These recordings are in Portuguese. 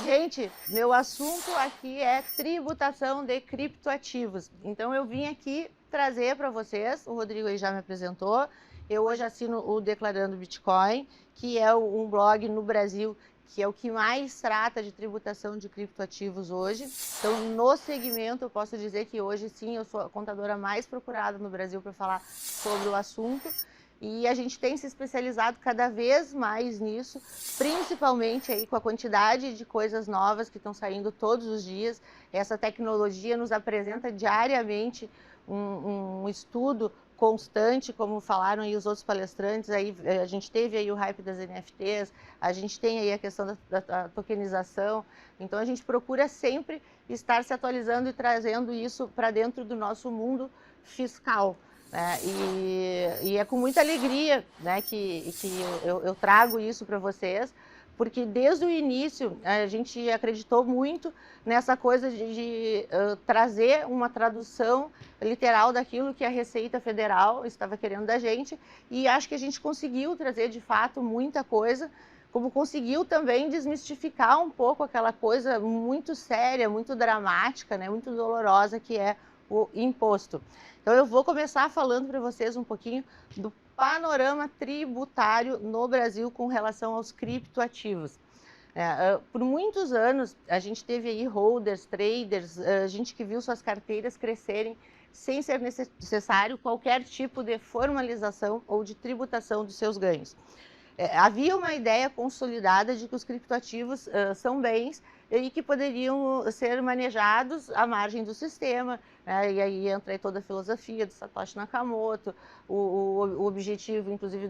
Gente, meu assunto aqui é tributação de criptoativos. Então eu vim aqui trazer para vocês, o Rodrigo aí já me apresentou, eu hoje assino o Declarando Bitcoin, que é um blog no Brasil que é o que mais trata de tributação de criptoativos hoje. Então, no segmento, eu posso dizer que hoje sim, eu sou a contadora mais procurada no Brasil para falar sobre o assunto. E a gente tem se especializado cada vez mais nisso, principalmente aí com a quantidade de coisas novas que estão saindo todos os dias. Essa tecnologia nos apresenta diariamente um estudo constante, como falaram aí os outros palestrantes. Aí a gente teve aí o hype das NFTs, a gente tem aí a questão da tokenização. Então a gente procura sempre estar se atualizando e trazendo isso para dentro do nosso mundo fiscal. E é com muita alegria, né, que eu trago isso para vocês, porque desde o início a gente acreditou muito nessa coisa de trazer uma tradução literal daquilo que a Receita Federal estava querendo da gente, e acho que a gente conseguiu trazer de fato muita coisa, como conseguiu também desmistificar um pouco aquela coisa muito séria, muito dramática, né, muito dolorosa que é o imposto. Então eu vou começar falando para vocês um pouquinho do panorama tributário no Brasil com relação aos criptoativos. Por muitos anos a gente teve aí holders, traders, gente que viu suas carteiras crescerem sem ser necessário qualquer tipo de formalização ou de tributação dos seus ganhos. Havia uma ideia consolidada de que os criptoativos são bens e que poderiam ser manejados à margem do sistema, né? E aí entra aí toda a filosofia do Satoshi Nakamoto, o objetivo, inclusive,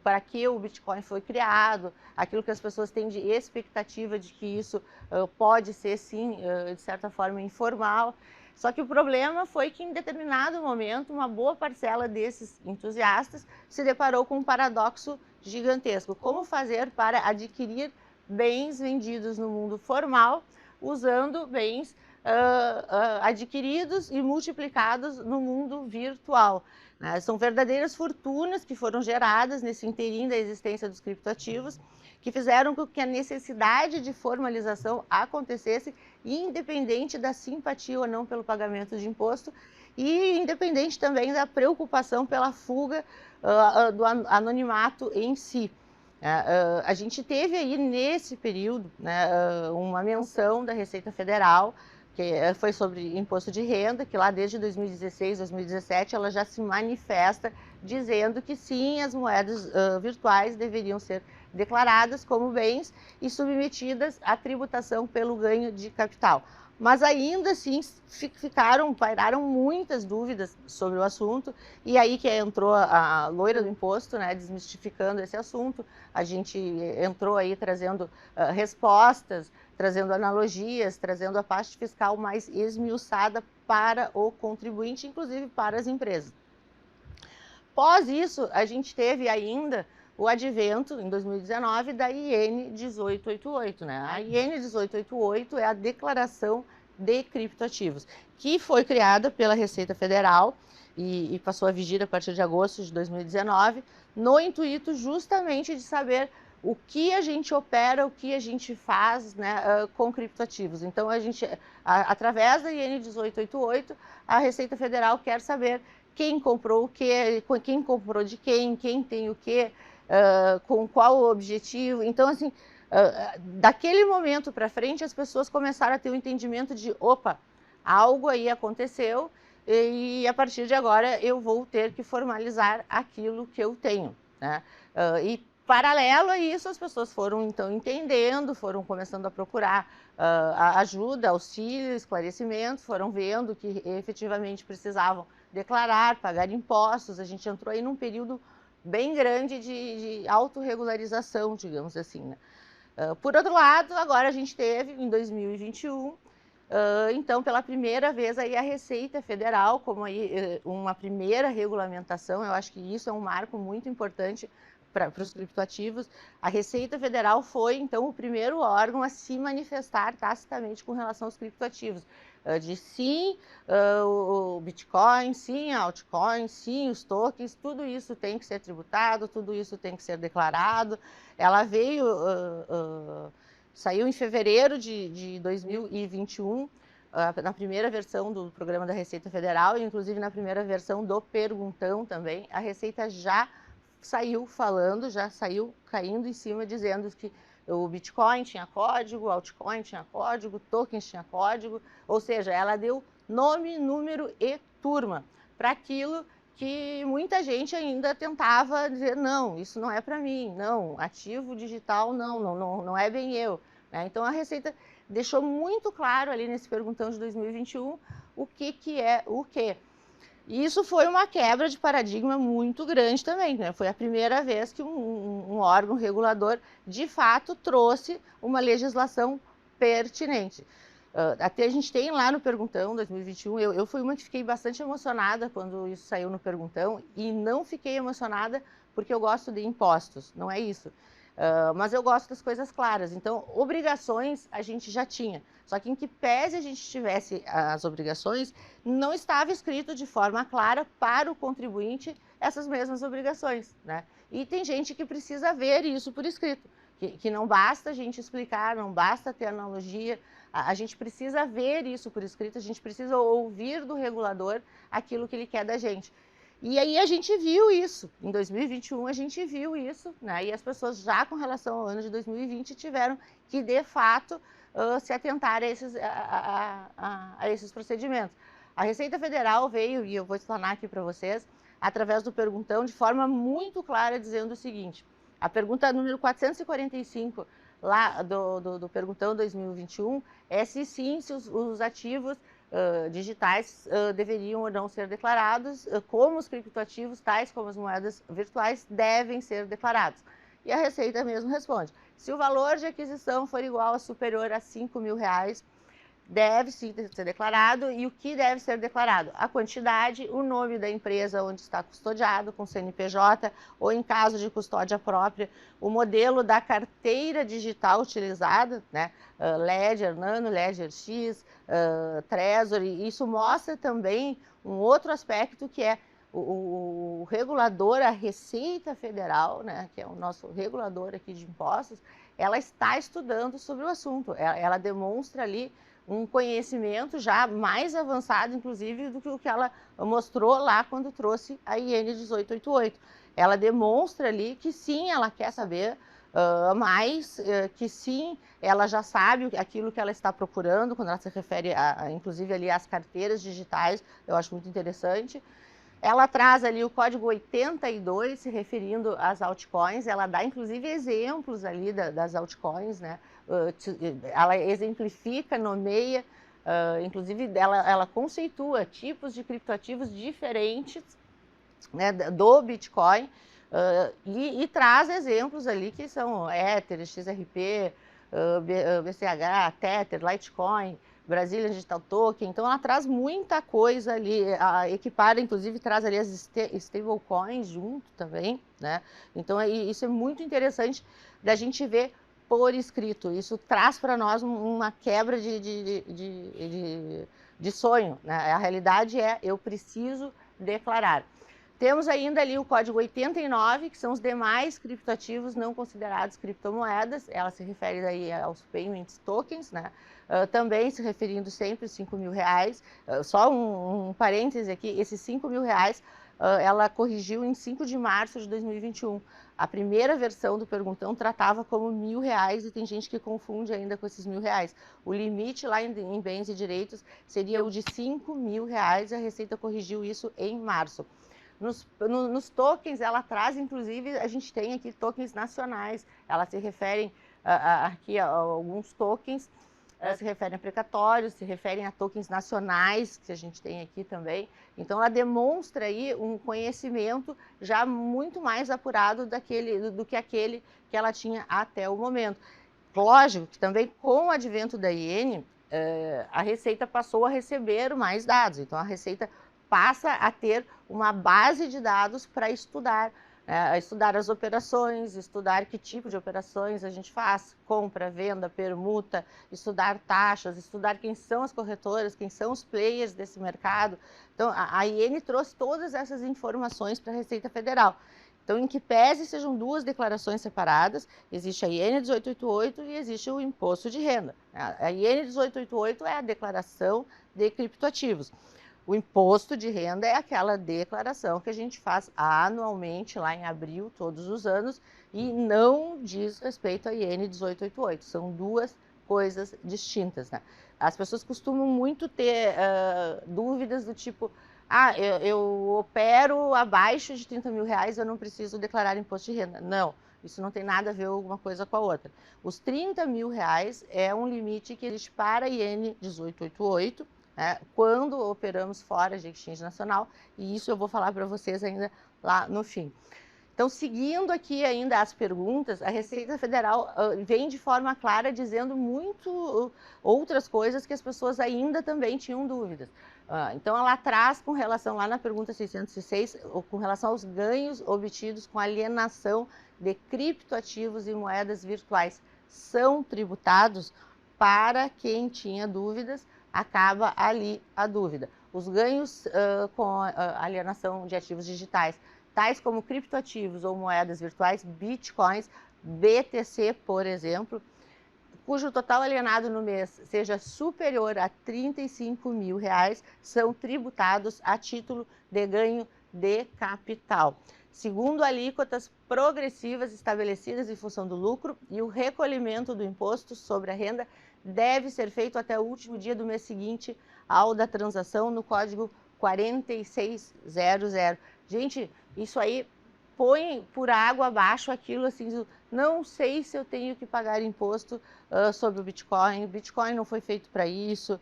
para que o Bitcoin foi criado, aquilo que as pessoas têm de expectativa de que isso pode ser, sim, de certa forma, informal. Só que o problema foi que, em determinado momento, uma boa parcela desses entusiastas se deparou com um paradoxo gigantesco. Como fazer para adquirir bens vendidos no mundo formal usando bens adquiridos e multiplicados no mundo virtual? São verdadeiras fortunas que foram geradas nesse inteirinho da existência dos criptoativos, que fizeram com que a necessidade de formalização acontecesse, independente da simpatia ou não pelo pagamento de imposto, e independente também da preocupação pela fuga do anonimato em si. A gente teve aí nesse período, né, uma menção da Receita Federal, que foi sobre imposto de renda, que lá desde 2016, 2017, ela já se manifesta dizendo que sim, as moedas virtuais deveriam ser declaradas como bens e submetidas à tributação pelo ganho de capital. Mas ainda assim pairaram muitas dúvidas sobre o assunto, e aí que entrou a loira do imposto, né, desmistificando esse assunto. A gente entrou aí trazendo respostas, trazendo analogias, trazendo a parte fiscal mais esmiuçada para o contribuinte, inclusive para as empresas. Após isso, a gente teve ainda o advento, em 2019, da IN 1888. Né? A IN 1888 é a Declaração de Criptoativos, que foi criada pela Receita Federal e passou a vigir a partir de agosto de 2019, no intuito justamente de saber o que a gente opera, o que a gente faz, né, com criptoativos. Então, através da IN 1888, a Receita Federal quer saber quem comprou o quê, quem comprou de quem tem o quê, com qual objetivo. Então, assim, daquele momento para frente, as pessoas começaram a ter o entendimento de, opa, algo aí aconteceu e a partir de agora eu vou ter que formalizar aquilo que eu tenho, né? E paralelo a isso, as pessoas foram então entendendo, foram começando a procurar ajuda, auxílio, esclarecimento, foram vendo que efetivamente precisavam declarar, pagar impostos. A gente entrou aí num período bem grande de autorregularização, digamos assim, né? Por outro lado, agora a gente teve, em 2021, então, pela primeira vez, aí a Receita Federal, como aí, uma primeira regulamentação, eu acho que isso é um marco muito importante para os criptoativos. A Receita Federal foi, então, o primeiro órgão a se manifestar tacitamente com relação aos criptoativos. De sim, o Bitcoin, sim, a altcoin, sim, os tokens, tudo isso tem que ser tributado, tudo isso tem que ser declarado. Ela veio saiu em fevereiro de 2021, na primeira versão do programa da Receita Federal, e inclusive na primeira versão do Perguntão também, a Receita já saiu falando, já saiu caindo em cima, dizendo que o Bitcoin tinha código, o altcoin tinha código, tokens tinha código, ou seja, ela deu nome, número e turma para aquilo que muita gente ainda tentava dizer, não, isso não é para mim, não, ativo digital não é bem eu. Né? Então a Receita deixou muito claro ali nesse Perguntão de 2021 o que é o quê. E isso foi uma quebra de paradigma muito grande também, né? Foi a primeira vez que um órgão regulador, de fato, trouxe uma legislação pertinente. Até a gente tem lá no Perguntão 2021, eu fui uma que fiquei bastante emocionada quando isso saiu no Perguntão, e não fiquei emocionada porque eu gosto de impostos, não é isso. Mas eu gosto das coisas claras, então obrigações a gente já tinha, só que em que pese a gente tivesse as obrigações, não estava escrito de forma clara para o contribuinte essas mesmas obrigações, né? E tem gente que precisa ver isso por escrito, que não basta a gente explicar, não basta ter analogia, a gente precisa ver isso por escrito, a gente precisa ouvir do regulador aquilo que ele quer da gente. E aí a gente viu isso, em 2021 a gente viu isso, né? E as pessoas já com relação ao ano de 2020 tiveram que, de fato, se atentar a esses procedimentos. A Receita Federal veio, e eu vou explanar aqui para vocês, através do Perguntão, de forma muito clara, dizendo o seguinte, a pergunta número 445, lá do Perguntão 2021, é se sim, se os ativos digitais deveriam ou não ser declarados, como os criptoativos, tais como as moedas virtuais, devem ser declarados. E a Receita mesmo responde, se o valor de aquisição for igual ou superior a R$5.000, deve sim ser declarado. E o que deve ser declarado? A quantidade, o nome da empresa onde está custodiado, com CNPJ, ou em caso de custódia própria, o modelo da carteira digital utilizada, né? Ledger Nano, Ledger X, Trezor. Isso mostra também um outro aspecto, que é o regulador, a Receita Federal, né, que é o nosso regulador aqui de impostos, ela está estudando sobre o assunto, ela demonstra ali um conhecimento já mais avançado, inclusive, do que o que ela mostrou lá quando trouxe a IN 1888. Ela demonstra ali que sim, ela quer saber mais, que sim, ela já sabe aquilo que ela está procurando, quando ela se refere, inclusive, ali às carteiras digitais, eu acho muito interessante. Ela traz ali o código 82, se referindo às altcoins, ela dá inclusive exemplos ali das altcoins, né? Ela exemplifica, nomeia, inclusive ela conceitua tipos de criptoativos diferentes, né, do Bitcoin, e traz exemplos ali que são Ether, XRP, BCH, Tether, Litecoin, Brazilian Digital Token. Então ela traz muita coisa ali, equipada, inclusive traz ali as stablecoins junto também, né? Então isso é muito interessante da gente ver por escrito. Isso traz para nós uma quebra de sonho, né? A realidade é, eu preciso declarar. Temos ainda ali o código 89, que são os demais criptoativos não considerados criptomoedas. Ela se refere aí aos payments tokens, né? Também se referindo sempre aos R$5.000. Só um parêntese aqui, esses R$5.000, ela corrigiu em 5 de março de 2021. A primeira versão do Perguntão tratava como R$1.000, e tem gente que confunde ainda com esses R$1.000. O limite lá em bens e direitos seria o de R$5.000, e a Receita corrigiu isso em março. Nos tokens, ela traz, inclusive, a gente tem aqui tokens nacionais, elas se referem aqui a alguns tokens, se referem a precatórios, se referem a tokens nacionais, que a gente tem aqui também. Então, ela demonstra aí um conhecimento já muito mais apurado do que aquele que ela tinha até o momento. Lógico que também, com o advento da IN, a Receita passou a receber mais dados, então a Receita passa a ter uma base de dados para estudar, estudar as operações, estudar que tipo de operações a gente faz, compra, venda, permuta, estudar taxas, estudar quem são as corretoras, quem são os players desse mercado. Então, a IN trouxe todas essas informações para a Receita Federal. Então, em que pese sejam duas declarações separadas, existe a IN 1888 e existe o imposto de renda. A IN 1888 é a declaração de criptoativos. O imposto de renda é aquela declaração que a gente faz anualmente, lá em abril, todos os anos, e não diz respeito à IN 1888. São duas coisas distintas, né? As pessoas costumam muito ter dúvidas do tipo, eu opero abaixo de 30 mil reais, eu não preciso declarar imposto de renda. Não, isso não tem nada a ver uma coisa com a outra. Os 30 mil reais é um limite que existe para a IN 1888, quando operamos fora de exchange nacional, e isso eu vou falar para vocês ainda lá no fim. Então, seguindo aqui ainda as perguntas, a Receita Federal vem de forma clara dizendo muito outras coisas que as pessoas ainda também tinham dúvidas. Então, ela traz com relação, lá na pergunta 606, com relação aos ganhos obtidos com alienação de criptoativos e moedas virtuais, são tributados? Para quem tinha dúvidas, acaba ali a dúvida. Os ganhos com alienação de ativos digitais, tais como criptoativos ou moedas virtuais, bitcoins, BTC, por exemplo, cujo total alienado no mês seja superior a 35 mil reais, são tributados a título de ganho de capital, segundo alíquotas progressivas estabelecidas em função do lucro, e o recolhimento do imposto sobre a renda deve ser feito até o último dia do mês seguinte ao da transação, no código 4600. Gente, isso aí põe por água abaixo aquilo assim, não sei se eu tenho que pagar imposto sobre o Bitcoin não foi feito para isso.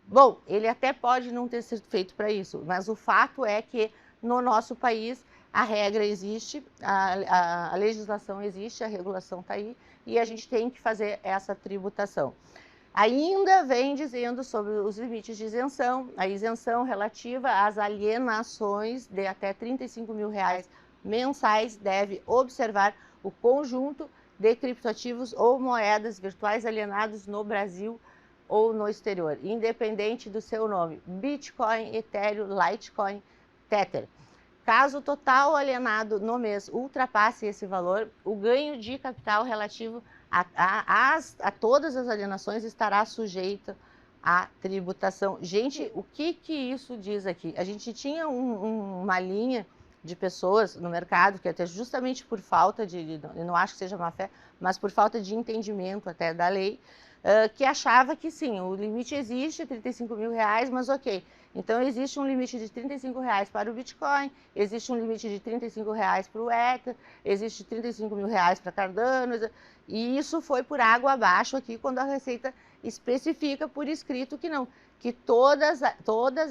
Bom, ele até pode não ter sido feito para isso, mas o fato é que no nosso país a regra existe, a legislação existe, a regulação está aí, e a gente tem que fazer essa tributação. Ainda vem dizendo sobre os limites de isenção, a isenção relativa às alienações de até 35 mil reais mensais deve observar o conjunto de criptoativos ou moedas virtuais alienados no Brasil ou no exterior, independente do seu nome, Bitcoin, Ethereum, Litecoin, Tether. Caso o total alienado no mês ultrapasse esse valor, o ganho de capital relativo a todas as alienações estará sujeito à tributação. Gente, o que isso diz aqui? A gente tinha uma linha de pessoas no mercado que até justamente por falta de, eu não acho que seja má fé, mas por falta de entendimento até da lei, que achava que sim, o limite existe, 35 mil reais, mas ok. Então, existe um limite de 35 reais para o Bitcoin, existe um limite de 35 reais para o Ether, existe 35 mil reais para Cardano, e isso foi por água abaixo aqui quando a Receita especifica por escrito que não, que todas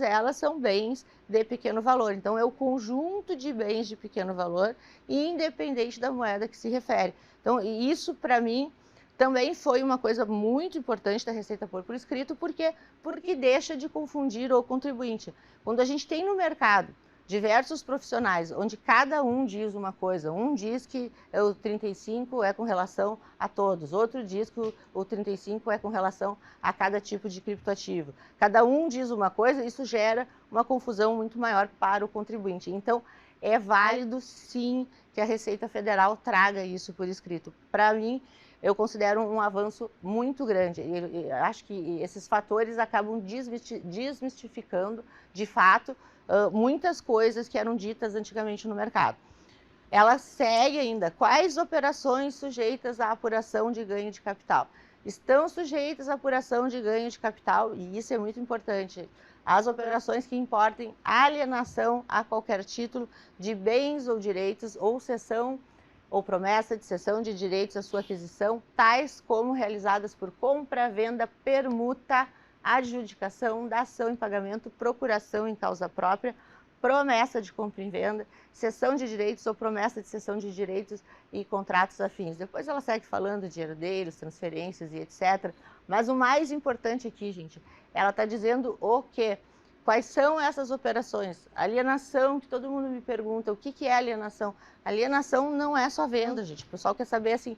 elas são bens de pequeno valor. Então, é o conjunto de bens de pequeno valor, independente da moeda que se refere. Então, isso para mim também foi uma coisa muito importante da Receita pôr por escrito, porque deixa de confundir o contribuinte. Quando a gente tem no mercado diversos profissionais, onde cada um diz uma coisa, um diz que o 35 é com relação a todos, outro diz que o 35 é com relação a cada tipo de criptoativo. Cada um diz uma coisa, isso gera uma confusão muito maior para o contribuinte. Então, é válido sim que a Receita Federal traga isso por escrito. Para mim, eu considero um avanço muito grande. Eu acho que esses fatores acabam desmistificando, de fato, muitas coisas que eram ditas antigamente no mercado. Ela segue ainda. Quais operações sujeitas à apuração de ganho de capital? Estão sujeitas à apuração de ganho de capital, e isso é muito importante, as operações que importem alienação a qualquer título de bens ou direitos, ou cessão ou promessa de cessão de direitos à sua aquisição, tais como realizadas por compra, venda, permuta, adjudicação, dação em pagamento, procuração em causa própria, promessa de compra e venda, cessão de direitos ou promessa de cessão de direitos e contratos afins. Depois ela segue falando de herdeiros, transferências e etc. Mas o mais importante aqui, gente, ela está dizendo o quê? Quais são essas operações? Alienação, que todo mundo me pergunta, o que é alienação? Alienação não é só venda, gente. O pessoal quer saber assim,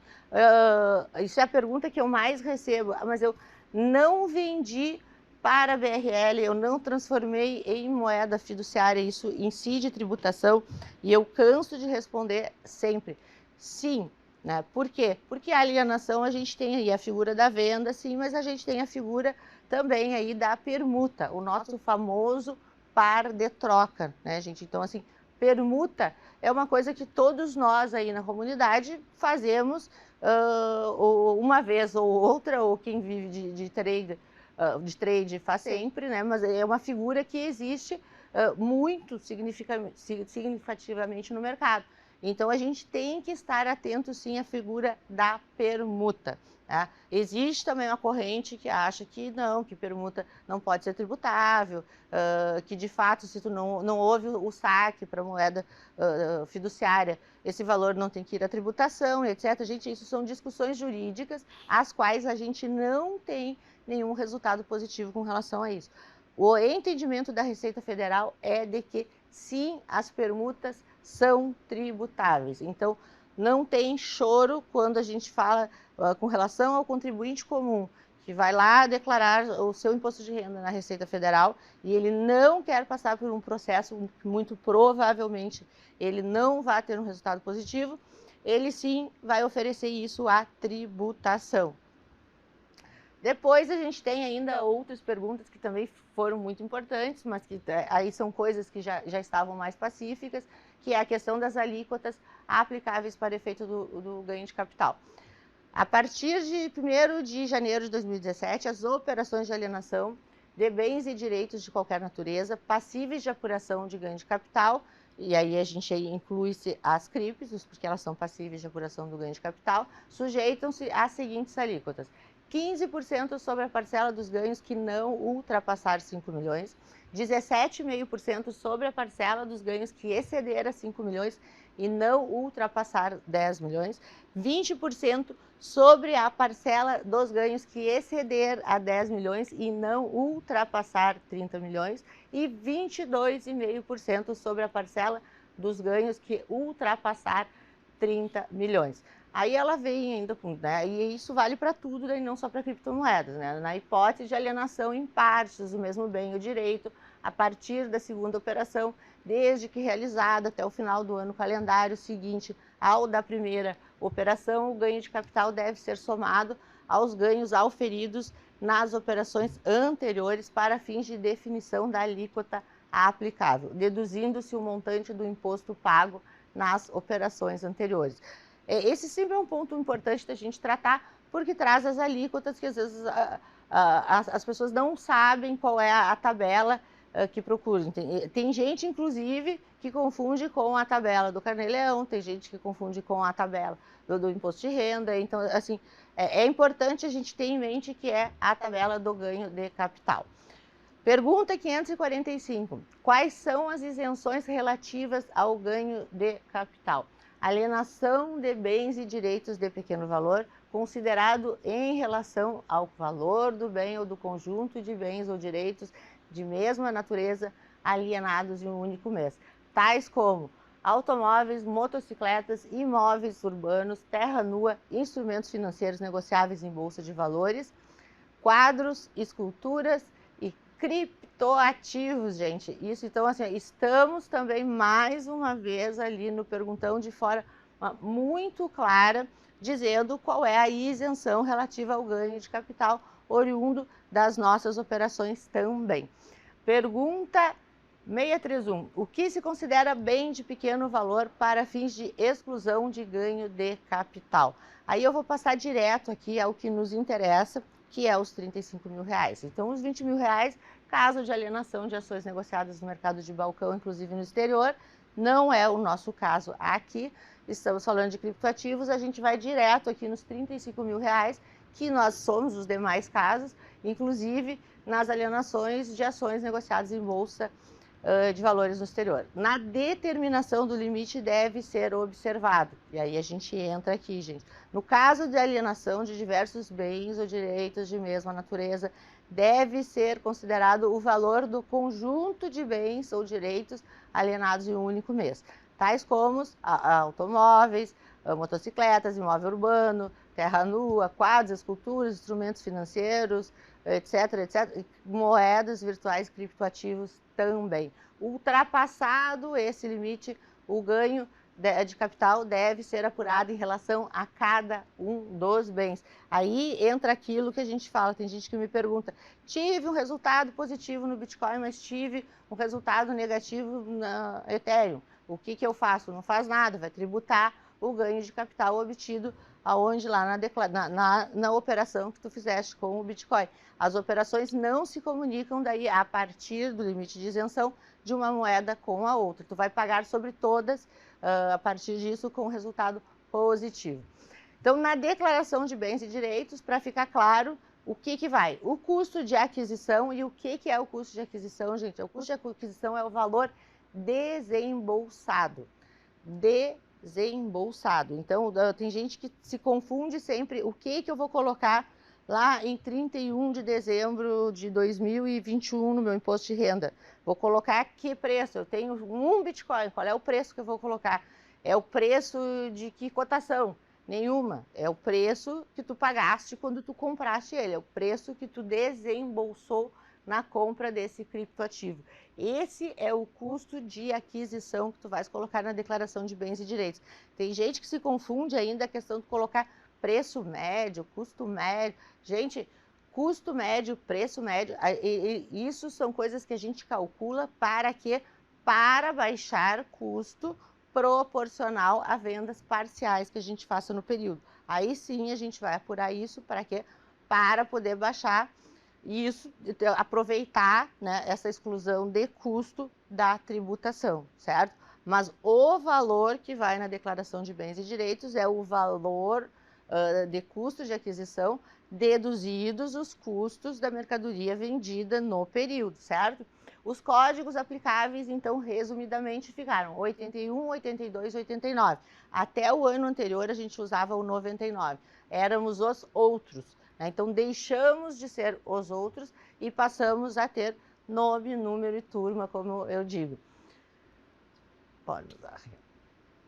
isso é a pergunta que eu mais recebo, mas eu não vendi para a BRL, eu não transformei em moeda fiduciária, isso incide tributação, e eu canso de responder sempre, sim, né? Por quê? Porque a alienação a gente tem aí a figura da venda, sim, mas a gente tem a figura também aí da permuta, o nosso famoso par de troca, né, gente? Então, assim, permuta é uma coisa que todos nós aí na comunidade fazemos uma vez ou outra, ou quem vive de trade faz sempre, né? Mas é uma figura que existe muito significativamente no mercado. Então, a gente tem que estar atento, sim, à figura da permuta. Tá? Existe também uma corrente que acha que não, que permuta não pode ser tributável, que de fato, se tu não houve o saque para moeda fiduciária, esse valor não tem que ir à tributação, etc. Gente, isso são discussões jurídicas, as quais a gente não tem nenhum resultado positivo com relação a isso. O entendimento da Receita Federal é de que, sim, as permutas são tributáveis. Então, não tem choro quando a gente fala com relação ao contribuinte comum, que vai lá declarar o seu imposto de renda na Receita Federal e ele não quer passar por um processo, muito provavelmente ele não vai ter um resultado positivo, ele sim vai oferecer isso à tributação. Depois a gente tem ainda outras perguntas que também foram muito importantes, mas que aí são coisas que já estavam mais pacíficas, que é a questão das alíquotas aplicáveis para efeito do ganho de capital. A partir de 1º de janeiro de 2017, as operações de alienação de bens e direitos de qualquer natureza, passíveis de apuração de ganho de capital, e aí a gente inclui-se as CRIPs, porque elas são passíveis de apuração do ganho de capital, sujeitam-se às seguintes alíquotas: 15% sobre a parcela dos ganhos que não ultrapassar 5 milhões, 17,5% sobre a parcela dos ganhos que exceder a 5 milhões e não ultrapassar 10 milhões, 20% sobre a parcela dos ganhos que exceder a 10 milhões e não ultrapassar 30 milhões e 22,5% sobre a parcela dos ganhos que ultrapassar 30 milhões. Aí ela vem ainda com, né, e isso vale para tudo, né, não só para criptomoedas, né? Na hipótese de alienação em partes do mesmo bem ou direito, a partir da segunda operação, desde que realizada até o final do ano calendário seguinte ao da primeira operação, o ganho de capital deve ser somado aos ganhos auferidos nas operações anteriores para fins de definição da alíquota aplicável, deduzindo-se o montante do imposto pago nas operações anteriores. Esse sempre é um ponto importante da gente tratar, porque traz as alíquotas que às vezes as pessoas não sabem qual é a tabela que procuram. Tem gente, inclusive, que confunde com a tabela do Carnê-Leão, tem gente que confunde com a tabela do imposto de renda. Então, assim, é importante a gente ter em mente que é a tabela do ganho de capital. Pergunta 545. Quais são as isenções relativas ao ganho de capital? Alienação de bens e direitos de pequeno valor, considerado em relação ao valor do bem ou do conjunto de bens ou direitos de mesma natureza alienados em um único mês, tais como automóveis, motocicletas, imóveis urbanos, terra nua, instrumentos financeiros negociáveis em bolsa de valores, quadros, esculturas e criptoativos, gente. Isso, então, assim, estamos também mais uma vez ali no perguntão de forma muito clara, dizendo qual é a isenção relativa ao ganho de capital oriundo das nossas operações também. Pergunta 631. O que se considera bem de pequeno valor para fins de exclusão de ganho de capital? Aí eu vou passar direto aqui ao que nos interessa, que é os 35 mil reais. Então, os 20 mil reais, caso de alienação de ações negociadas no mercado de balcão, inclusive no exterior, não é o nosso caso aqui. Estamos falando de criptoativos, a gente vai direto aqui nos 35 mil reais, que nós somos os demais casos, inclusive nas alienações de ações negociadas em bolsa de valores no exterior. Na determinação do limite deve ser observado, e aí a gente entra aqui, gente. No caso de alienação de diversos bens ou direitos de mesma natureza, deve ser considerado o valor do conjunto de bens ou direitos alienados em um único mês, tais como automóveis, motocicletas, imóvel urbano, terra nua, quadros, esculturas, instrumentos financeiros, etc, etc, moedas virtuais, criptoativos também. Ultrapassado esse limite, o ganho de capital deve ser apurado em relação a cada um dos bens. Aí entra aquilo que a gente fala, tem gente que me pergunta, tive um resultado positivo no Bitcoin, mas tive um resultado negativo na Ethereum. O que eu faço? Não faz nada, vai tributar o ganho de capital obtido aonde lá na operação que tu fizeste com o Bitcoin. As operações não se comunicam daí a partir do limite de isenção de uma moeda com a outra. Tu vai pagar sobre todas a partir disso com resultado positivo. Então, na declaração de bens e direitos, para ficar claro, o que vai? O custo de aquisição. E o que é o custo de aquisição, gente? O custo de aquisição é o valor desembolsado. Desembolsado. Então, tem gente que se confunde sempre o que eu vou colocar lá em 31 de dezembro de 2021 no meu imposto de renda. Vou colocar que preço? Eu tenho um Bitcoin, qual é o preço que eu vou colocar? É o preço de que cotação? Nenhuma. É o preço que tu pagaste quando tu compraste ele, é o preço que tu desembolsou na compra desse criptoativo. Esse é o custo de aquisição que tu vais colocar na declaração de bens e direitos. Tem gente que se confunde ainda a questão de colocar preço médio, custo médio. Gente, custo médio, preço médio, isso são coisas que a gente calcula para quê? Para baixar custo proporcional a vendas parciais que a gente faça no período. Aí sim a gente vai apurar isso para quê? Para poder baixar isso, aproveitar, né, essa exclusão de custo da tributação, certo? Mas o valor que vai na declaração de bens e direitos é o valor de custo de aquisição deduzidos os custos da mercadoria vendida no período, certo? Os códigos aplicáveis, então, resumidamente, ficaram 81, 82, 89. Até o ano anterior, a gente usava o 99. Éramos os outros. Então, deixamos de ser os outros e passamos a ter nome, número e turma, como eu digo. Pode usar.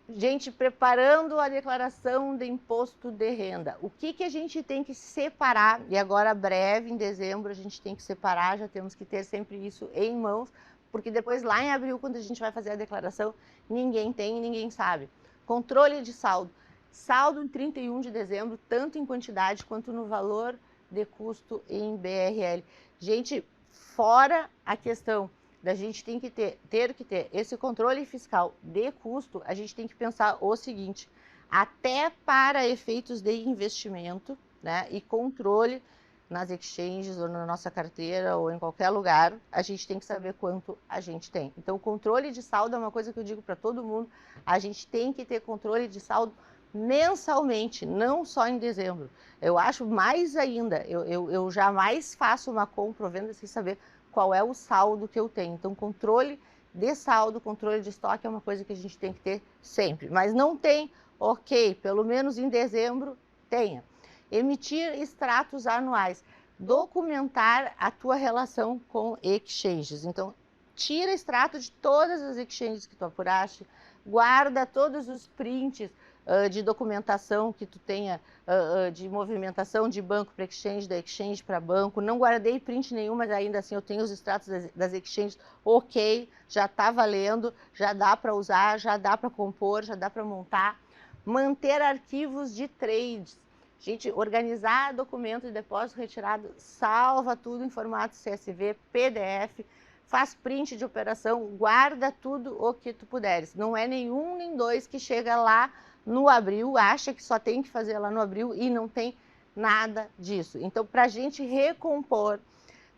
Gente, preparando a declaração de imposto de renda. O que a gente tem que separar? E agora, breve, em dezembro, a gente tem que separar, já temos que ter sempre isso em mãos, porque depois, lá em abril, quando a gente vai fazer a declaração, ninguém tem e ninguém sabe. Controle de saldo. Saldo em 31 de dezembro, tanto em quantidade quanto no valor de custo em BRL. Gente, fora a questão da gente ter que ter esse controle fiscal de custo, a gente tem que pensar o seguinte, até para efeitos de investimento, né, e controle nas exchanges ou na nossa carteira ou em qualquer lugar, a gente tem que saber quanto a gente tem. Então, o controle de saldo é uma coisa que eu digo para todo mundo, a gente tem que ter controle de saldo mensalmente, não só em dezembro. Eu acho mais ainda, eu jamais faço uma compra ou venda sem saber qual é o saldo que eu tenho. Então, controle de saldo, controle de estoque é uma coisa que a gente tem que ter sempre. Mas não tem, ok, pelo menos em dezembro, tenha. Emitir extratos anuais. Documentar a tua relação com exchanges. Então, tira extrato de todas as exchanges que tu apuraste, guarda todos os prints de documentação que tu tenha de movimentação de banco para exchange, da exchange para banco. Não guardei print nenhum, mas ainda assim eu tenho os extratos das exchanges, ok, já está valendo, já dá para usar, já dá para compor, já dá para montar. Manter arquivos de trades. Gente, organizar documento de depósito retirado, salva tudo em formato CSV, PDF, faz print de operação, guarda tudo o que tu puderes. Não é nenhum nem dois que chega lá no abril, acha que só tem que fazer lá no abril e não tem nada disso. Então, para a gente recompor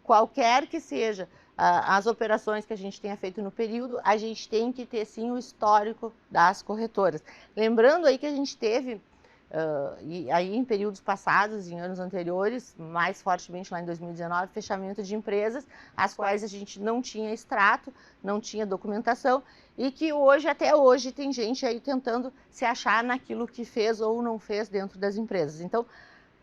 qualquer que seja as operações que a gente tenha feito no período, a gente tem que ter sim o histórico das corretoras. Lembrando aí que a gente teve, e aí em períodos passados, em anos anteriores, mais fortemente lá em 2019, fechamento de empresas, as quais a gente não tinha extrato, não tinha documentação, e que hoje, até hoje, tem gente aí tentando se achar naquilo que fez ou não fez dentro das empresas. Então,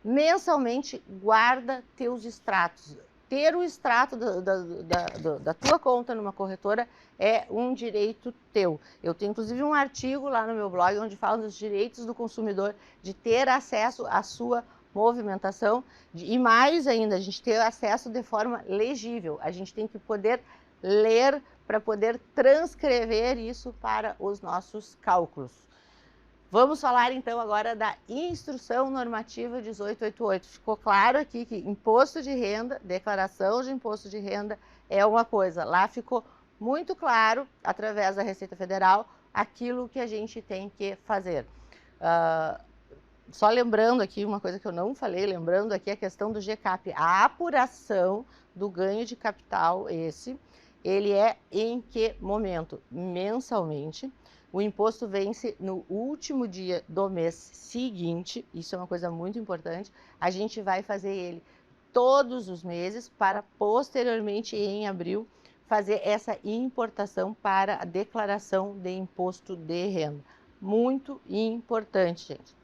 mensalmente, guarda teus extratos. Ter o extrato da tua conta numa corretora é um direito teu. Eu tenho, inclusive, um artigo lá no meu blog onde fala dos direitos do consumidor de ter acesso à sua movimentação e mais ainda, a gente ter acesso de forma legível. A gente tem que poder ler para poder transcrever isso para os nossos cálculos. Vamos falar então agora da Instrução Normativa 1888. Ficou claro aqui que imposto de renda, declaração de imposto de renda é uma coisa. Lá ficou muito claro, através da Receita Federal, aquilo que a gente tem que fazer. Só lembrando aqui uma coisa que eu não falei, lembrando aqui a questão do GCAP. A apuração do ganho de capital, ele é em que momento? Mensalmente. O imposto vence no último dia do mês seguinte, isso é uma coisa muito importante. A gente vai fazer ele todos os meses para posteriormente, em abril, fazer essa importação para a declaração de imposto de renda. Muito importante, gente.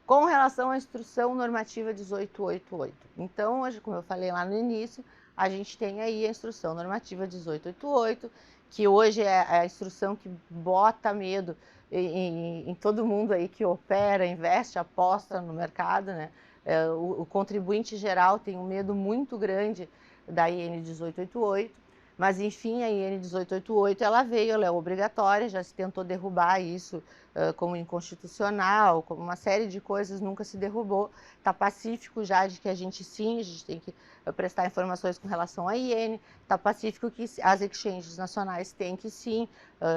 Com relação à Instrução Normativa 1888. Então, hoje, como eu falei lá no início, a gente tem aí a Instrução Normativa 1888, que hoje é a instrução que bota medo em todo mundo aí que opera, investe, aposta no mercado, né? O contribuinte geral tem um medo muito grande da IN 1888, mas enfim, a IN 1888 ela veio, ela é obrigatória, já se tentou derrubar isso como inconstitucional, como uma série de coisas, nunca se derrubou. Está pacífico já de que a gente tem que prestar informações com relação à IN, está pacífico que as exchanges nacionais têm que sim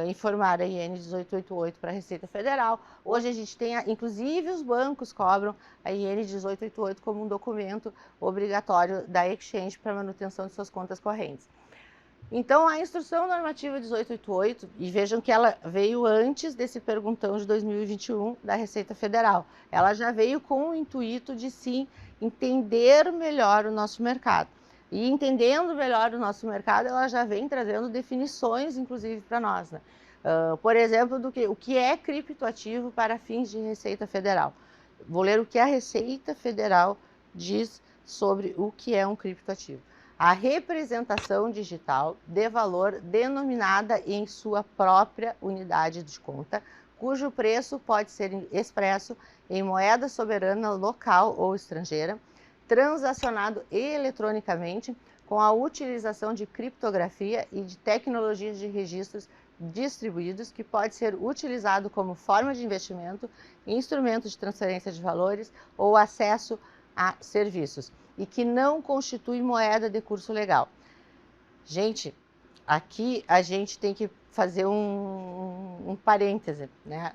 informar a IN 1888 para a Receita Federal. Hoje a gente tem, inclusive os bancos cobram a IN 1888 como um documento obrigatório da exchange para manutenção de suas contas correntes. Então, a Instrução Normativa 1888, e vejam que ela veio antes desse perguntão de 2021 da Receita Federal. Ela já veio com o intuito de, sim, entender melhor o nosso mercado. E entendendo melhor o nosso mercado, ela já vem trazendo definições, inclusive, para nós, né? Por exemplo, o que é criptoativo para fins de Receita Federal. Vou ler o que a Receita Federal diz sobre o que é um criptoativo. A representação digital de valor denominada em sua própria unidade de conta, cujo preço pode ser expresso em moeda soberana local ou estrangeira, transacionado eletronicamente com a utilização de criptografia e de tecnologias de registros distribuídos, que pode ser utilizado como forma de investimento, instrumento de transferência de valores ou acesso a serviços, e que não constitui moeda de curso legal. Gente, aqui a gente tem que fazer um parêntese, né?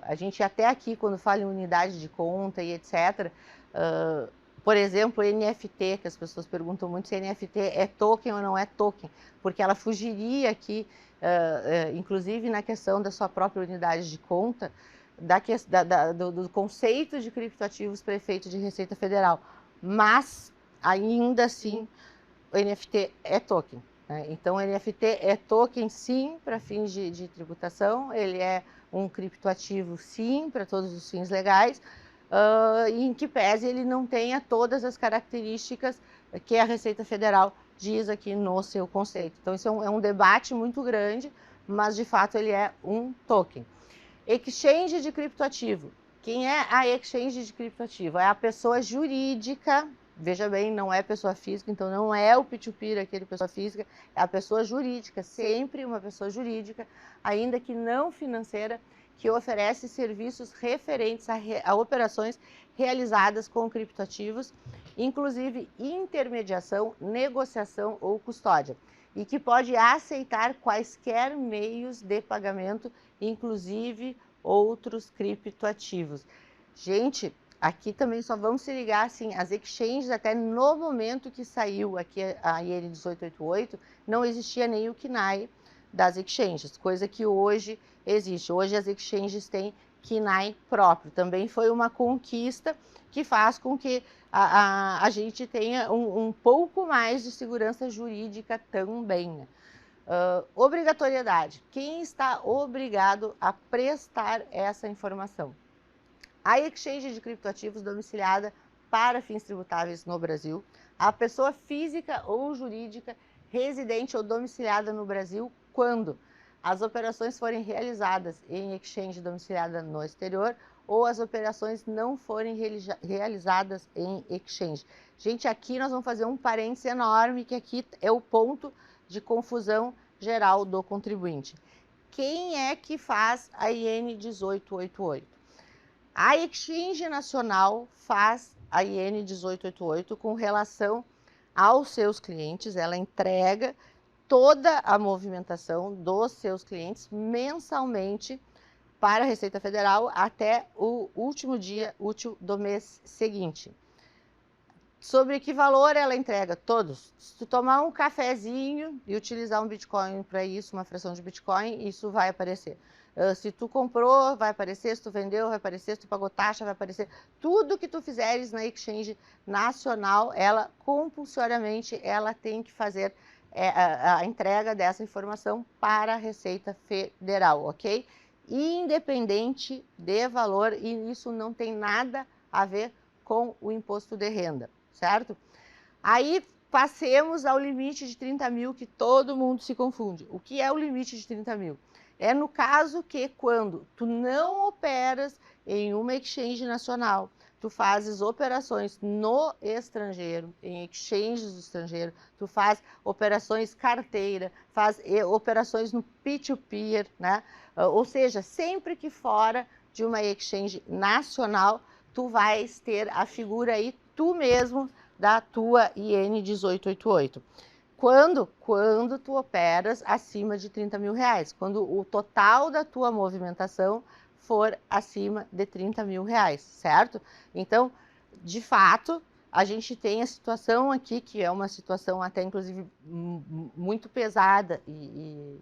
A gente até aqui, quando fala em unidade de conta e etc., por exemplo, NFT, que as pessoas perguntam muito se NFT é token ou não é token, porque ela fugiria aqui, inclusive na questão da sua própria unidade de conta, do conceito de criptoativos prefeito de Receita Federal, mas ainda assim o NFT é token, né? Então o NFT é token sim para fins de tributação, ele é um criptoativo sim para todos os fins legais, em que pese ele não tenha todas as características que a Receita Federal diz aqui no seu conceito. Então isso é um debate muito grande, mas de fato ele é um token. Exchange de criptoativo. Quem é a exchange de criptoativo? É a pessoa jurídica, veja bem, não é pessoa física, então não é o P2P, aquele pessoa física, é a pessoa jurídica, sempre uma pessoa jurídica, ainda que não financeira, que oferece serviços referentes a operações realizadas com criptoativos, inclusive intermediação, negociação ou custódia, e que pode aceitar quaisquer meios de pagamento, inclusive outros criptoativos. Gente, aqui também só vamos se ligar assim, as exchanges, até no momento que saiu aqui a IN 1888, não existia nem o KNAI das exchanges, coisa que hoje existe. Hoje as exchanges têm KNAI próprio. Também foi uma conquista que faz com que a gente tenha um pouco mais de segurança jurídica também, né? Obrigatoriedade. Quem está obrigado a prestar essa informação? A exchange de criptoativos domiciliada para fins tributáveis no Brasil, a pessoa física ou jurídica residente ou domiciliada no Brasil, quando as operações forem realizadas em exchange domiciliada no exterior ou as operações não forem realizadas em exchange. Gente, aqui nós vamos fazer um parênteses enorme, que aqui é o ponto de confusão geral do contribuinte. Quem é que faz a IN 1888? A Exchange Nacional faz a IN 1888 com relação aos seus clientes, ela entrega toda a movimentação dos seus clientes mensalmente para a Receita Federal até o último dia útil do mês seguinte. Sobre que valor ela entrega? Todos. Se tu tomar um cafezinho e utilizar um Bitcoin para isso, uma fração de Bitcoin, isso vai aparecer. Se tu comprou, vai aparecer. Se tu vendeu, vai aparecer. Se tu pagou taxa, vai aparecer. Tudo que tu fizeres na Exchange Nacional, ela compulsoriamente ela tem que fazer a entrega dessa informação para a Receita Federal, ok? Independente de valor, e isso não tem nada a ver com o imposto de renda, certo? Aí passemos ao limite de 30 mil, que todo mundo se confunde. O que é o limite de 30 mil? É no caso que quando tu não operas em uma exchange nacional, tu fazes operações no estrangeiro, em exchanges do estrangeiro, tu faz operações carteira, faz operações no peer-to-peer, né? Ou seja, sempre que fora de uma exchange nacional, tu vais ter a figura aí, tu mesmo, da tua IN 1888. Quando tu operas acima de 30 mil reais, quando o total da tua movimentação for acima de 30 mil reais, certo? Então, de fato, a gente tem a situação aqui, que é uma situação até inclusive muito pesada e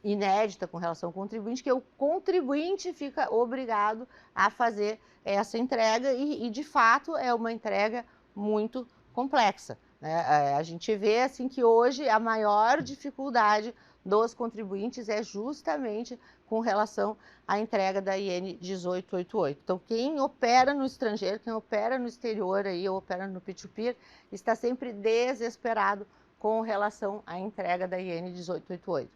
inédita com relação ao contribuinte, que o contribuinte fica obrigado a fazer essa entrega e de fato é uma entrega muito complexa, né? A gente vê assim que hoje a maior dificuldade dos contribuintes é justamente com relação à entrega da IN 1888. Então, quem opera no estrangeiro, quem opera no exterior aí, ou opera no P2P, está sempre desesperado com relação à entrega da IN 1888.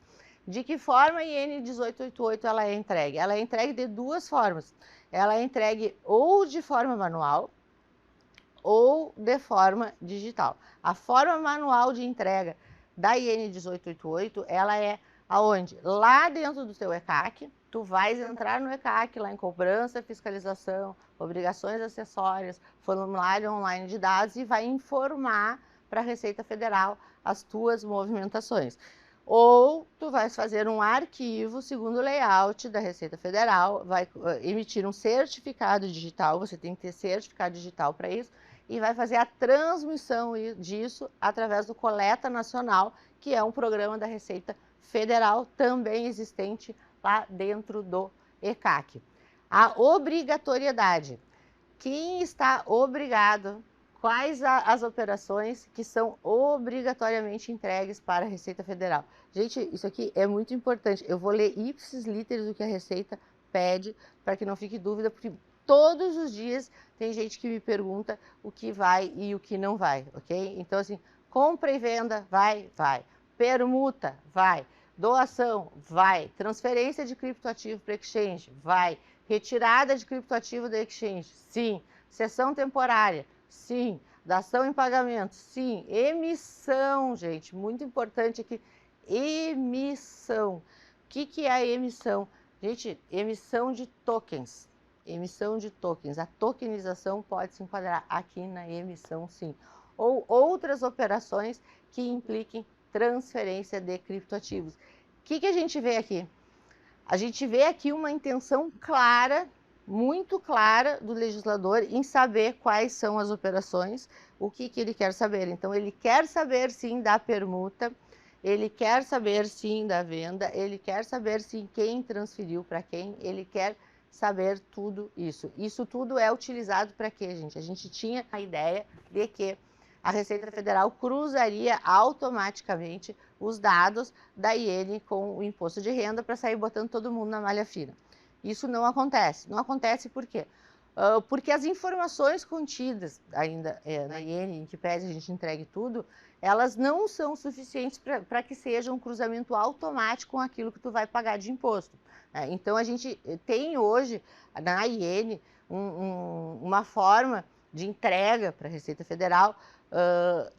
De que forma a IN 1888 ela é entregue? Ela é entregue de duas formas. Ela é entregue ou de forma manual ou de forma digital. A forma manual de entrega da IN 1888, ela é aonde? Lá dentro do teu ECAC, tu vais entrar no ECAC, lá em cobrança, fiscalização, obrigações acessórias, formulário online de dados e vai informar para a Receita Federal as tuas movimentações. Ou tu vais fazer um arquivo segundo o layout da Receita Federal, vai emitir um certificado digital, você tem que ter certificado digital para isso, e vai fazer a transmissão disso através do Coleta Nacional, que é um programa da Receita Federal também existente lá dentro do ECAC. A obrigatoriedade. Quem está obrigado? Quais as operações que são obrigatoriamente entregues para a Receita Federal? Gente, isso aqui é muito importante. Eu vou ler ipsis literis o que a Receita pede, para que não fique dúvida, porque todos os dias tem gente que me pergunta o que vai e o que não vai, ok? Então, assim, compra e venda, vai, vai. Permuta, vai. Doação, vai. Transferência de criptoativo para exchange, vai. Retirada de criptoativo da exchange, sim. Cessão temporária, sim. Dação em pagamento, sim. Emissão, gente, muito importante aqui. Emissão. O que é a emissão? Gente, emissão de tokens. Emissão de tokens. A tokenização pode se enquadrar aqui na emissão, sim. Ou outras operações que impliquem transferência de criptoativos. O que a gente vê aqui? A gente vê aqui uma intenção clara, muito clara do legislador em saber quais são as operações, o que ele quer saber. Então, ele quer saber, sim, da permuta, ele quer saber, sim, da venda, ele quer saber, sim, quem transferiu para quem, ele quer saber tudo isso. Isso tudo é utilizado para quê, gente? A gente tinha a ideia de que a Receita Federal cruzaria automaticamente os dados da IN com o imposto de renda para sair botando todo mundo na malha fina. Isso não acontece. Não acontece por quê? porque as informações contidas ainda na IN, em que pese a gente entregue tudo, elas não são suficientes para que seja um cruzamento automático com aquilo que tu vai pagar de imposto. Então, a gente tem hoje, na IN, uma forma de entrega para a Receita Federal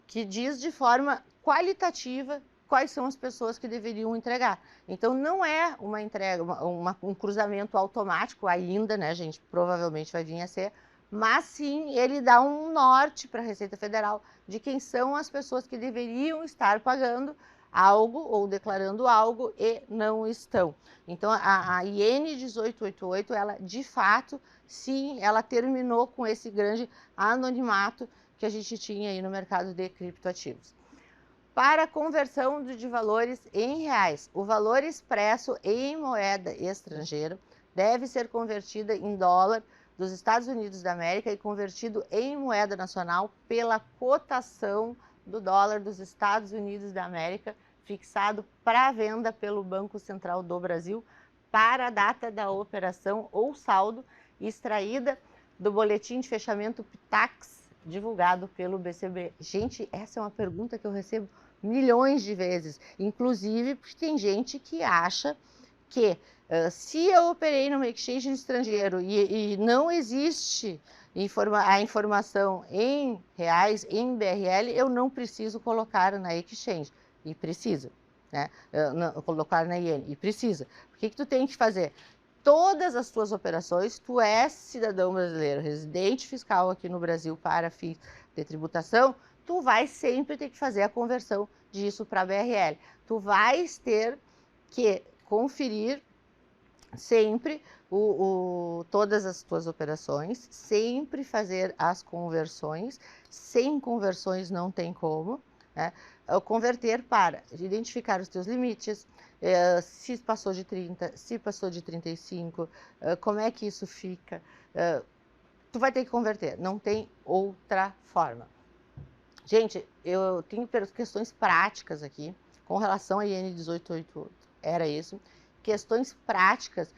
que diz de forma qualitativa quais são as pessoas que deveriam entregar. Então, não é uma entrega, um cruzamento automático ainda, né, gente? Provavelmente vai vir a ser, mas sim ele dá um norte para a Receita Federal de quem são as pessoas que deveriam estar pagando algo ou declarando algo e não estão. Então, a IN 1888, ela de fato, sim, ela terminou com esse grande anonimato que a gente tinha aí no mercado de criptoativos. Para a conversão de valores em reais, o valor expresso em moeda estrangeira deve ser convertido em dólar dos Estados Unidos da América e convertido em moeda nacional pela cotação do dólar dos Estados Unidos da América, fixado para venda pelo Banco Central do Brasil para a data da operação ou saldo, extraída do boletim de fechamento PITAX, divulgado pelo BCB. Gente, essa é uma pergunta que eu recebo milhões de vezes, inclusive porque tem gente que acha que se eu operei numa exchange no estrangeiro e não existe a informação em reais, em BRL, eu não preciso colocar na exchange, e precisa, né? Colocar na IN, e precisa. O que tu tem que fazer? Todas as tuas operações, tu és cidadão brasileiro, residente fiscal aqui no Brasil para fins de tributação, tu vai sempre ter que fazer a conversão disso para BRL. Tu vais ter que conferir sempre todas as tuas operações, sempre fazer as conversões. Sem conversões não tem como, né? Converter para identificar os teus limites, se passou de 30, se passou de 35, como é que isso fica. Tu vai ter que converter, não tem outra forma. Gente, eu tenho questões práticas aqui com relação à IN 1888, era isso. Questões práticas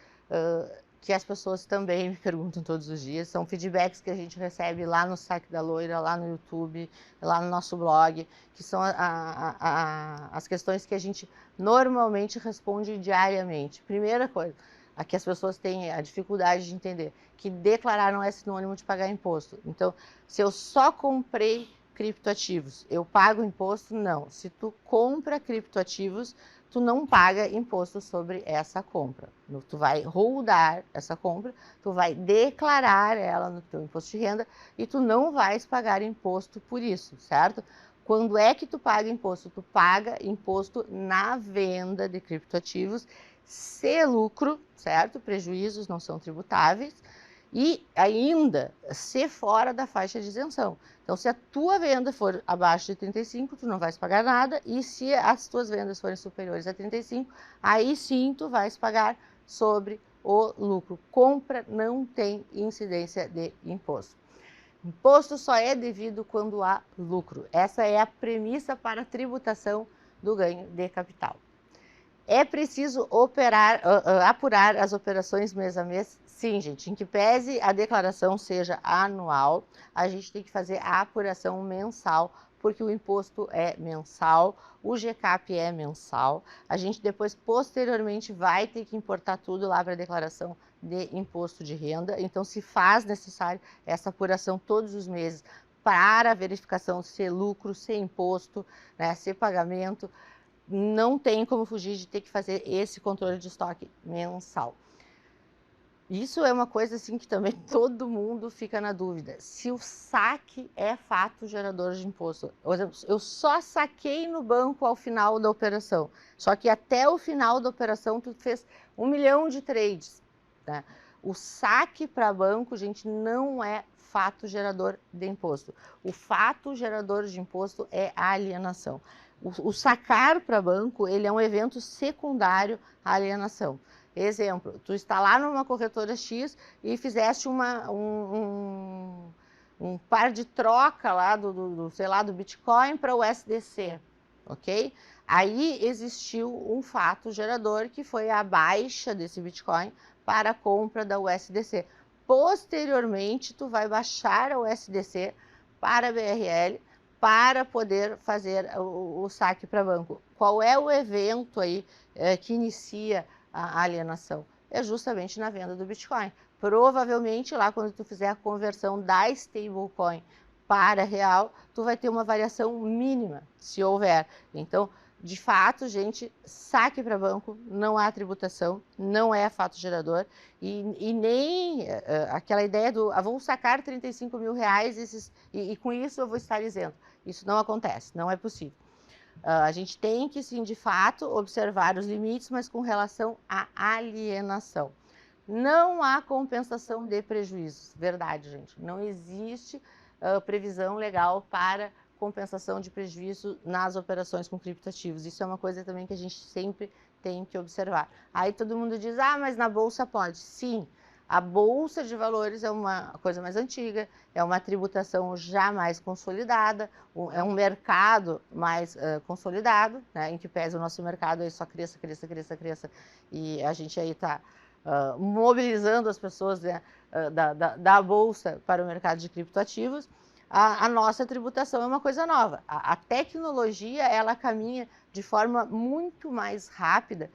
que as pessoas também me perguntam todos os dias, são feedbacks que a gente recebe lá no site da Loira, lá no YouTube, lá no nosso blog, que são as questões que a gente normalmente responde diariamente. Primeira coisa, a que as pessoas têm a dificuldade de entender, que declarar não é sinônimo de pagar imposto. Então, se eu só comprei criptoativos, eu pago imposto? Não. Se tu compra criptoativos, tu não paga imposto sobre essa compra. Tu vai holdar essa compra, tu vai declarar ela no teu imposto de renda e tu não vais pagar imposto por isso, certo? Quando é que tu paga imposto? Tu paga imposto na venda de criptoativos, se lucro, certo? Prejuízos não são tributáveis e ainda se fora da faixa de isenção. Então, se a tua venda for abaixo de 35, tu não vais pagar nada, e se as tuas vendas forem superiores a 35, aí sim tu vais pagar sobre o lucro. Compra não tem incidência de imposto. Imposto só é devido quando há lucro. Essa é a premissa para a tributação do ganho de capital. É preciso apurar as operações mês a mês? Sim, gente. Em que pese a declaração seja anual, a gente tem que fazer a apuração mensal, porque o imposto é mensal, o GCAP é mensal. A gente depois, posteriormente, vai ter que importar tudo lá para a declaração de imposto de renda. Então, se faz necessário essa apuração todos os meses para a verificação se é lucro, se é imposto, né, se é pagamento. Não tem como fugir de ter que fazer esse controle de estoque mensal. Isso é uma coisa assim que também todo mundo fica na dúvida. Se o saque é fato gerador de imposto. Por exemplo, eu só saquei no banco ao final da operação. Só que até o final da operação tu fez 1 milhão de trades, né? O saque para banco, gente, não é fato gerador de imposto. O fato gerador de imposto é a alienação. O sacar para banco, ele é um evento secundário à alienação. Exemplo, tu está lá numa corretora X e fizeste um par de troca lá sei lá, do Bitcoin para o USDC, ok? Aí existiu um fato gerador que foi a baixa desse Bitcoin para a compra da USDC. posteriormente tu vai baixar a USDC para a BRL para poder fazer o saque para banco. Qual é o evento aí que inicia a alienação? É justamente na venda do Bitcoin. Provavelmente lá quando tu fizer a conversão da stablecoin para real, tu vai ter uma variação mínima, se houver. Então, de fato, gente, saque para banco, não há tributação, não é fato gerador, e nem aquela ideia do vou sacar 35 mil reais e com isso eu vou estar isento. Isso não acontece, não é possível. A gente tem que, sim, de fato, observar os limites, mas com relação à alienação. Não há compensação de prejuízos. Verdade, gente. Não existe previsão legal para compensação de prejuízo nas operações com criptoativos. Isso é uma coisa também que a gente sempre tem que observar. Aí todo mundo diz, mas na bolsa pode. Sim, a bolsa de valores é uma coisa mais antiga, é uma tributação já mais consolidada, é um mercado mais consolidado, né, em que pese o nosso mercado aí só cresça, e a gente aí está mobilizando as pessoas, né, da bolsa para o mercado de criptoativos. A nossa tributação é uma coisa nova. A tecnologia, ela caminha de forma muito mais rápida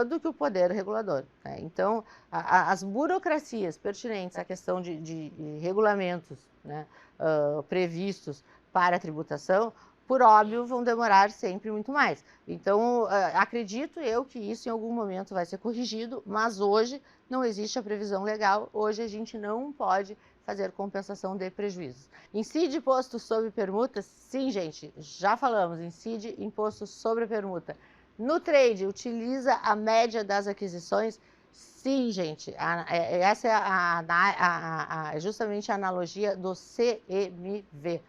do que o poder regulador, né? Então, as burocracias pertinentes à questão de regulamentos, né, previstos para a tributação, por óbvio, vão demorar sempre muito mais. Então, acredito eu que isso em algum momento vai ser corrigido, mas hoje não existe a previsão legal, hoje a gente não pode fazer compensação de prejuízos. Incide imposto sobre permutas? Sim, gente, já falamos, incide imposto sobre permuta. No trade, utiliza a média das aquisições? Sim, gente, essa é justamente a analogia do CMV.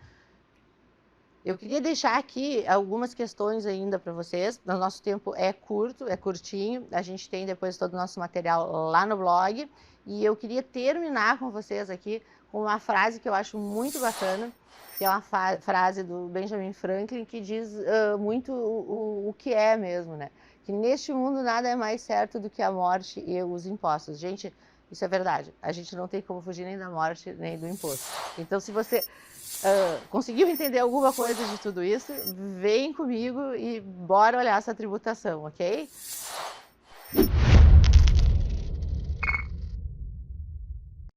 Eu queria deixar aqui algumas questões ainda para vocês. O nosso tempo é curto, é curtinho. A gente tem depois todo o nosso material lá no blog. E eu queria terminar com vocês aqui com uma frase que eu acho muito bacana, que é uma frase do Benjamin Franklin, que diz muito o que é mesmo, né? Que neste mundo nada é mais certo do que a morte e os impostos. Gente, isso é verdade. A gente não tem como fugir nem da morte, nem do imposto. Então, se você conseguiu entender alguma coisa de tudo isso, vem comigo e bora olhar essa tributação, ok?